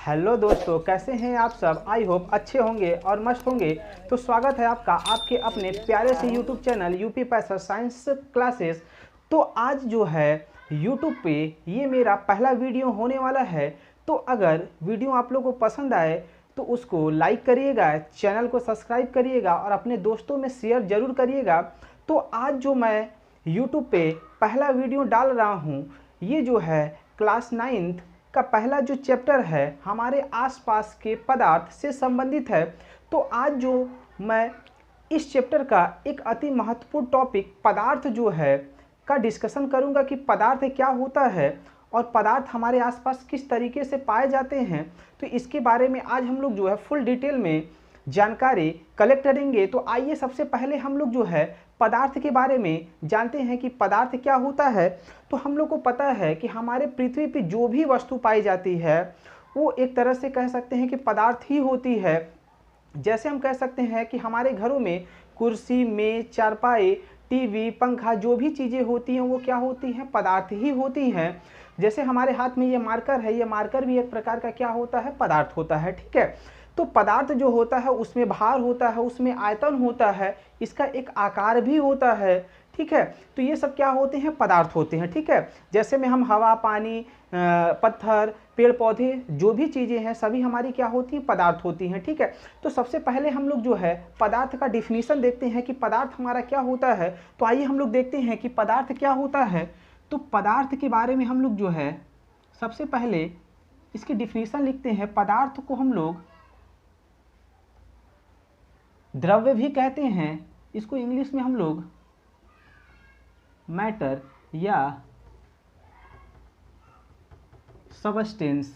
Hello दोस्तों, कैसे हैं आप सब। आई होप अच्छे होंगे और मस्त होंगे। तो स्वागत है आपका आपके अपने प्यारे से यूट्यूब चैनल यूपी पैसा साइंस क्लासेस। तो आज जो है यूट्यूब पे ये मेरा पहला वीडियो होने वाला है। तो अगर वीडियो आप लोगों को पसंद आए तो उसको लाइक करिएगा, चैनल को सब्सक्राइब करिएगा और अपने दोस्तों में शेयर ज़रूर करिएगा। तो आज जो मैं यूट्यूब पे पहला वीडियो डाल रहा हूँ, ये जो है क्लास 9th का पहला जो चैप्टर है हमारे आसपास के पदार्थ से संबंधित है। तो आज जो मैं इस चैप्टर का एक अति महत्वपूर्ण टॉपिक पदार्थ जो है का डिस्कशन करूंगा कि पदार्थ क्या होता है और पदार्थ हमारे आसपास किस तरीके से पाए जाते हैं। तो इसके बारे में आज हम लोग जो है फुल डिटेल में जानकारी कलेक्ट करेंगे। तो आइए सबसे पहले हम लोग जो है पदार्थ के बारे में जानते हैं कि पदार्थ क्या होता है। तो हम लोग को पता है कि हमारे पृथ्वी पे जो भी वस्तु पाई जाती है वो एक तरह से कह सकते हैं कि पदार्थ ही होती है। जैसे हम कह सकते हैं कि हमारे घरों में कुर्सी, मेज, चारपाई, टीवी, पंखा, जो भी चीज़ें होती हैं वो क्या होती हैं, पदार्थ ही होती हैं। जैसे हमारे हाथ में ये मार्कर है, ये मार्कर भी एक प्रकार का क्या होता है, पदार्थ होता है। ठीक है, तो पदार्थ जो होता है उसमें भार होता है, उसमें आयतन होता है, इसका एक आकार भी होता है। ठीक है, तो ये सब क्या होते हैं, पदार्थ होते हैं। ठीक है, जैसे में हम हवा, पानी, पत्थर, पेड़ पौधे, जो भी चीज़ें हैं सभी हमारी क्या होती हैं, पदार्थ होती हैं। ठीक है, तो सबसे पहले हम लोग जो है पदार्थ का डिफिनीशन देखते हैं कि पदार्थ हमारा क्या होता है। तो आइए हम लोग देखते हैं कि पदार्थ क्या होता है। तो पदार्थ के बारे में हम लोग जो है सबसे पहले इसकी डिफिनीशन लिखते हैं। पदार्थ को हम लोग द्रव्य भी कहते हैं, इसको इंग्लिश में हम लोग मैटर या सबस्टेंस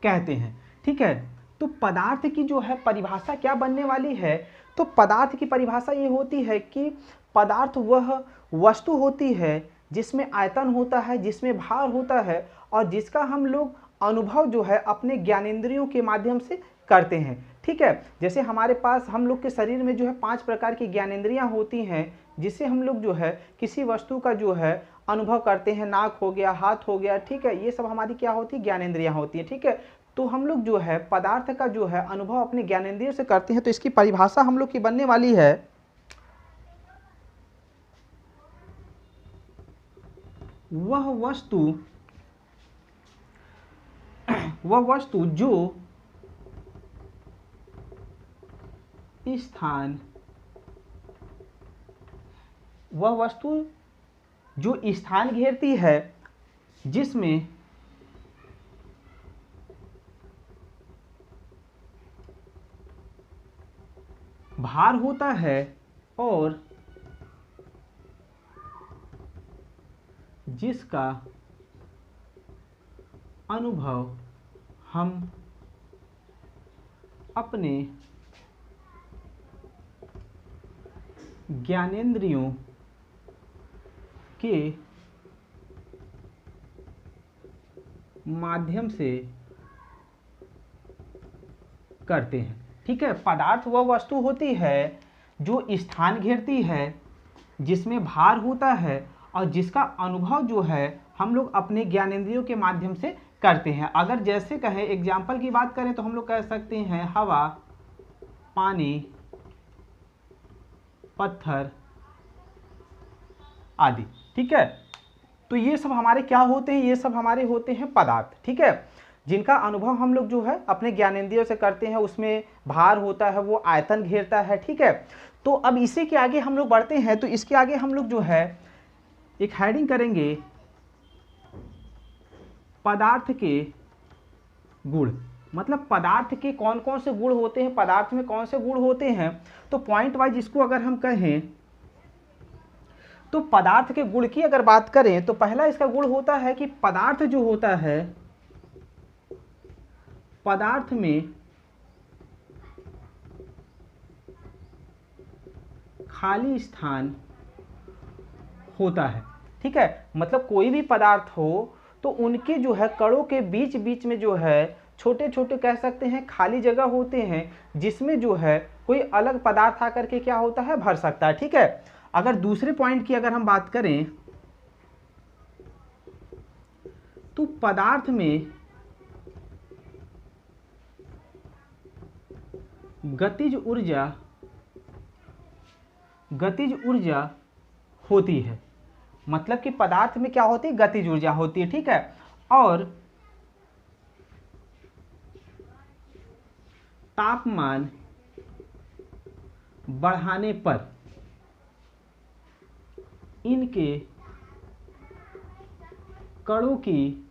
कहते हैं। ठीक है, तो पदार्थ की जो है परिभाषा क्या बनने वाली है। तो पदार्थ की परिभाषा ये होती है कि पदार्थ वह वस्तु होती है जिसमें आयतन होता है, जिसमें भार होता है और जिसका हम लोग अनुभव जो है अपने ज्ञानेंद्रियों के माध्यम से करते हैं। ठीक है, जैसे हमारे पास हम लोग के शरीर में जो है 5 प्रकार की ज्ञानेंद्रियां होती हैं जिससे हम लोग जो है किसी वस्तु का जो है अनुभव करते हैं। नाक हो गया, हाथ हो गया, ठीक है, ये सब हमारी क्या होती है, ज्ञानेंद्रियां होती है। ठीक है, तो हम लोग जो है पदार्थ का जो है अनुभव अपने ज्ञानेंद्रियों से करते हैं। तो इसकी परिभाषा हम लोग की बनने वाली है, वह वस्तु जो स्थान, वह वस्तु जो स्थान घेरती है जिसमें भार होता है और जिसका अनुभव हम अपने ज्ञानेंद्रियों के माध्यम से करते हैं। ठीक है, पदार्थ वह वस्तु होती है जो स्थान घेरती है, जिसमें भार होता है और जिसका अनुभव जो है हम लोग अपने ज्ञानेंद्रियों के माध्यम से करते हैं। अगर जैसे कहें, एग्जाम्पल की बात करें तो हम लोग कह सकते हैं हवा, पानी, पत्थर आदि। ठीक है, तो ये सब हमारे क्या होते हैं, ये सब हमारे होते हैं पदार्थ। ठीक है, जिनका अनुभव हम लोग जो है अपने ज्ञानेंद्रियों से करते हैं, उसमें भार होता है, वो आयतन घेरता है। ठीक है, तो अब इसी के आगे हम लोग बढ़ते हैं। तो इसके आगे हम लोग जो है एक हेडिंग करेंगे, पदार्थ के गुण। मतलब पदार्थ के कौन कौन से गुण होते हैं, पदार्थ में कौन से गुण होते हैं। तो पॉइंट वाइज इसको अगर हम कहें तो पदार्थ के गुण की अगर बात करें तो पहला इसका गुण होता है कि पदार्थ जो होता है, पदार्थ में खाली स्थान होता है। ठीक है, मतलब कोई भी पदार्थ हो तो उनके जो है कणों के बीच बीच में जो है छोटे छोटे कह सकते हैं खाली जगह होते हैं, जिसमें जो है कोई अलग पदार्थ आकर के क्या होता है, भर सकता है। ठीक है, अगर दूसरे पॉइंट की अगर हम बात करें तो पदार्थ में गतिज ऊर्जा होती है। मतलब कि पदार्थ में क्या होती है, गतिज ऊर्जा होती है, ठीक है। और तापमान बढ़ाने पर इनके कणों की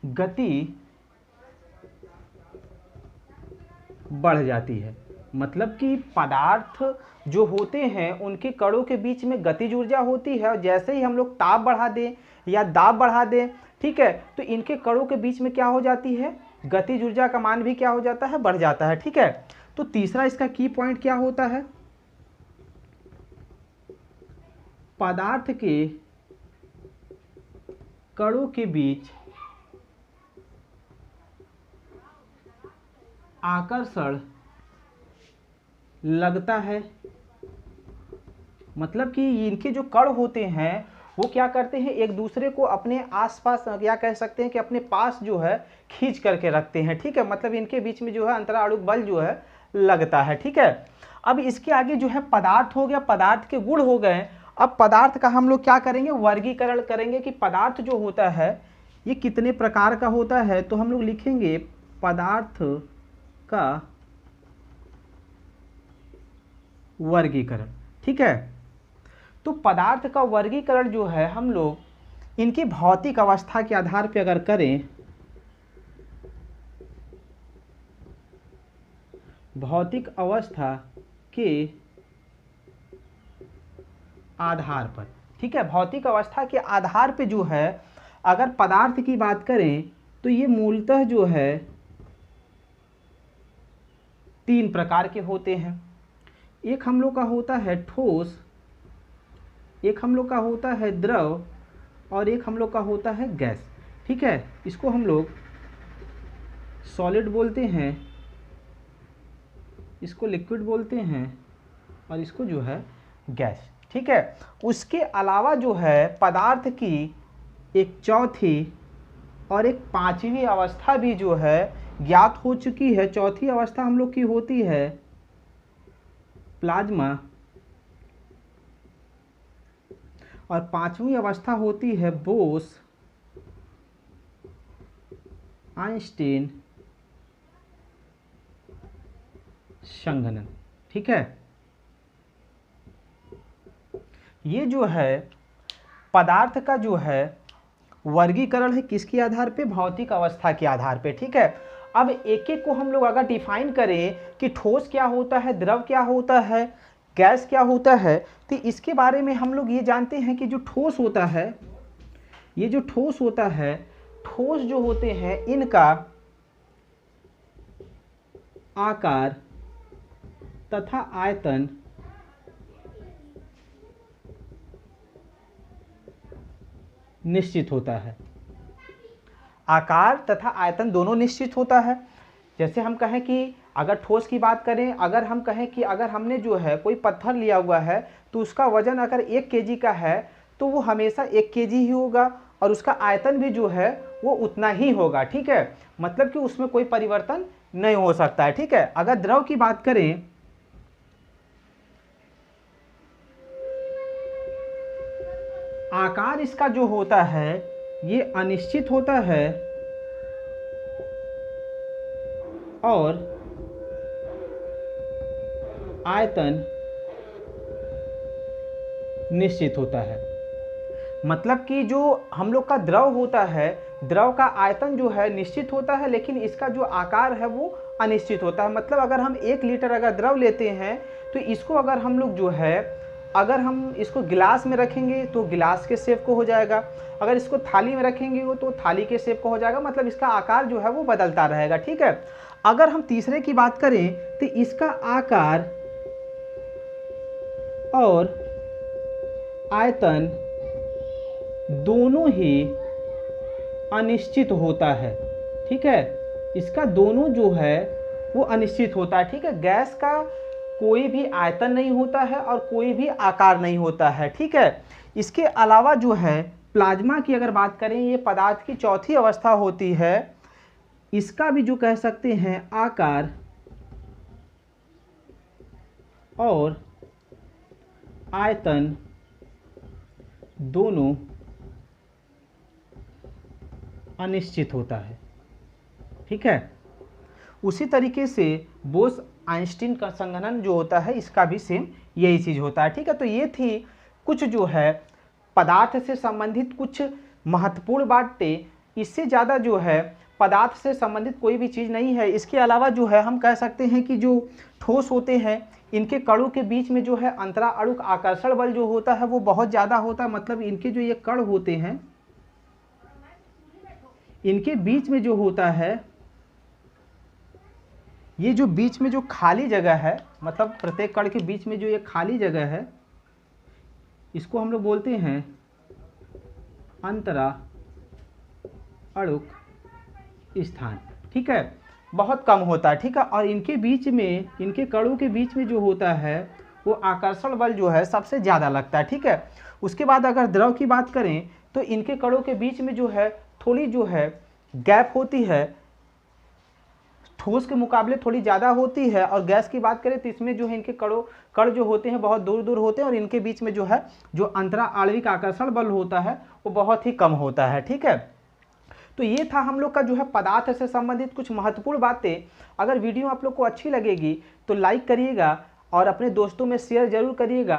गति बढ़ जाती है। मतलब कि पदार्थ जो होते हैं उनके कणों के बीच में गतिज ऊर्जा होती है, और जैसे ही हम लोग ताप बढ़ा दें या दाब बढ़ा दें, ठीक है, तो इनके कणों के बीच में क्या हो जाती है, गतिज ऊर्जा का मान भी क्या हो जाता है, बढ़ जाता है, ठीक है। तो तीसरा इसका की पॉइंट क्या होता है, पदार्थ के कणों के बीच आकर्षण लगता है। मतलब कि इनके जो कण होते हैं वो क्या करते हैं, एक दूसरे को अपने आसपास, क्या कह सकते हैं कि अपने पास जो है खींच करके रखते हैं, ठीक है। मतलब इनके बीच में जो है अंतराणुक बल जो है लगता है, ठीक है। अब इसके आगे जो है पदार्थ हो गया, पदार्थ के गुण हो गए। अब पदार्थ का हम लोग क्या करेंगे, वर्गीकरण करेंगे कि पदार्थ जो होता है ये कितने प्रकार का होता है। तो हम लोग लिखेंगे पदार्थ का वर्गीकरण, ठीक है। तो पदार्थ का वर्गीकरण जो है हम लोग इनकी भौतिक अवस्था के आधार पर अगर करें, भौतिक अवस्था के आधार पर, ठीक है, भौतिक अवस्था के आधार पे जो है अगर पदार्थ की बात करें तो ये मूलतः जो है 3 प्रकार के होते हैं। एक हम लोग का होता है ठोस, एक हम लोग का होता है द्रव, और एक हम लोग का होता है गैस, ठीक है। इसको हम लोग सॉलिड बोलते हैं, इसको लिक्विड बोलते हैं, और इसको जो है गैस, ठीक है। उसके अलावा जो है पदार्थ की एक चौथी और एक पांचवी अवस्था भी जो है ज्ञात हो चुकी है। चौथी अवस्था हम लोग की होती है प्लाज्मा, और पांचवी अवस्था होती है बोस आइंस्टीन संघनन, ठीक है। ये जो है पदार्थ का जो है वर्गीकरण है किसके आधार पे, भौतिक अवस्था के आधार पे, ठीक है। अब एक एक को हम लोग अगर डिफाइन करें कि ठोस क्या होता है, द्रव क्या होता है, गैस क्या होता है, तो इसके बारे में हम लोग ये जानते हैं कि जो ठोस होता है, ये जो ठोस होता है, ठोस जो होते हैं इनका आकार तथा आयतन निश्चित होता है। आकार तथा आयतन दोनों निश्चित होता है। जैसे हम कहें कि अगर ठोस की बात करें, अगर हम कहें कि अगर हमने जो है कोई पत्थर लिया हुआ है तो उसका वजन अगर 1 केजी का है तो वो हमेशा 1 केजी ही होगा, और उसका आयतन भी जो है वो उतना ही होगा, ठीक है। मतलब कि उसमें कोई परिवर्तन नहीं हो सकता है, ठीक है। अगर द्रव की बात करें, आकार इसका जो होता है ये अनिश्चित होता है और आयतन निश्चित होता है। मतलब कि जो हम लोग का द्रव होता है, द्रव का आयतन जो है निश्चित होता है, लेकिन इसका जो आकार है वो अनिश्चित होता है। मतलब अगर हम 1 लीटर अगर द्रव लेते हैं तो इसको अगर हम लोग जो है, अगर हम इसको गिलास में रखेंगे तो गिलास के शेप को हो जाएगा, अगर इसको थाली में रखेंगे तो थाली के शेप को हो जाएगा। मतलब इसका आकार जो है वो बदलता रहेगा, ठीक है। अगर हम तीसरे की बात करें तो इसका आकार और आयतन दोनों ही अनिश्चित होता है, ठीक है। इसका दोनों जो है वो अनिश्चित होता है, ठीक है। गैस का कोई भी आयतन नहीं होता है और कोई भी आकार नहीं होता है, ठीक है। इसके अलावा जो है प्लाज्मा की अगर बात करें, ये पदार्थ की चौथी अवस्था होती है। इसका भी जो कह सकते हैं आकार और आयतन दोनों अनिश्चित होता है। ठीक है, उसी तरीके से बोस आइंस्टीन का संघनन जो होता है इसका भी सेम यही चीज़ होता है। ठीक है, तो ये थी कुछ जो है पदार्थ से संबंधित कुछ महत्वपूर्ण बातें। इससे ज़्यादा जो है पदार्थ से संबंधित कोई भी चीज़ नहीं है। इसके अलावा जो है हम कह सकते हैं कि जो ठोस होते हैं इनके कणों के बीच में जो है अंतरा अणुक आकर्षण बल जो होता है वो बहुत ज़्यादा होता है। मतलब इनके जो ये कण होते हैं इनके बीच में जो होता है, ये जो बीच में जो खाली जगह है, मतलब प्रत्येक कण के बीच में जो ये खाली जगह है इसको हम लोग बोलते हैं अंतरा अणुक स्थान। ठीक है, बहुत कम होता है। ठीक है, और इनके बीच में, इनके कणों के बीच में जो होता है वो आकर्षण बल जो है सबसे ज़्यादा लगता है। ठीक है, उसके बाद अगर द्रव की बात करें तो इनके कणों के बीच में जो है थोड़ी जो है गैप होती है, ठोस के मुकाबले थोड़ी ज़्यादा होती है। और गैस की बात करें तो इसमें जो है इनके कण जो होते हैं बहुत दूर दूर होते हैं और इनके बीच में जो है जो अंतरा आणविक आकर्षण बल होता है वो बहुत ही कम होता है। ठीक है, तो ये था हम लोग का जो है पदार्थ से संबंधित कुछ महत्वपूर्ण बातें। अगर वीडियो आप लोग को अच्छी लगेगी तो लाइक करिएगा और अपने दोस्तों में शेयर जरूर करिएगा।